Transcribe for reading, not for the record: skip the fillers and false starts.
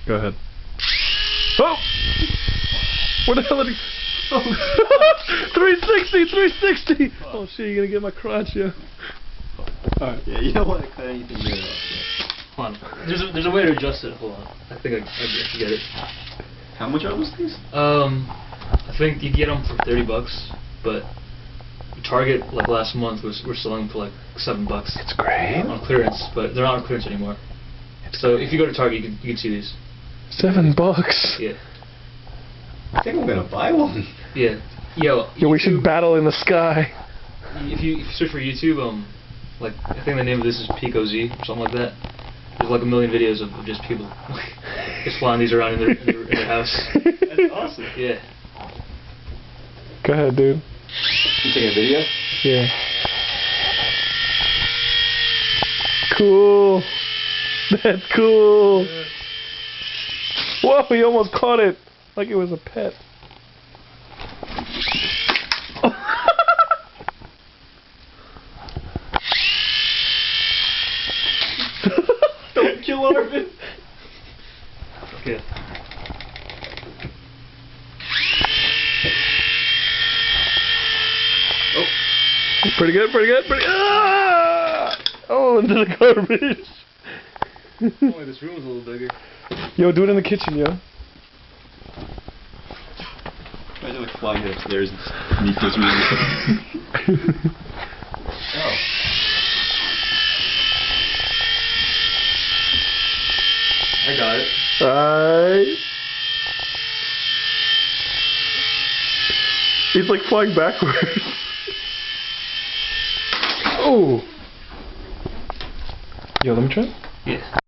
Go ahead. Oh! Where the hell did he... Oh. 360! 360! Oh shit, you're gonna get my crotch, yeah. Alright. Yeah, you don't want to cut anything there. Hold on. There's a way to adjust it. Hold on. I think I can get it. How much are those things? I think you get them for $30, but Target like last month we're selling them for like $7. It's great. On clearance, but they're not on clearance anymore. So if you go to Target, you can see these. $7? Yeah. I think I'm gonna buy one. Yeah. Yo, we should battle in the sky. If you search for YouTube, like I think the name of this is Pico Z or something like that. There's like a million videos of just people just flying these around in their house. That's awesome. Yeah. Go ahead, dude. You taking a video? Yeah. Cool. That's cool. Yeah. Whoa, he almost caught it like it was a pet. Don't kill Arvin. Okay. Oh. Pretty good, pretty good, pretty good. Ah! Oh, into the garbage. Only this room is a little bigger. Yo, do it in the kitchen, yo. Imagine like flying upstairs and meet this room. Oh. I got it. Alright. He's like flying backwards. Oh. Yo, let me try. Yeah.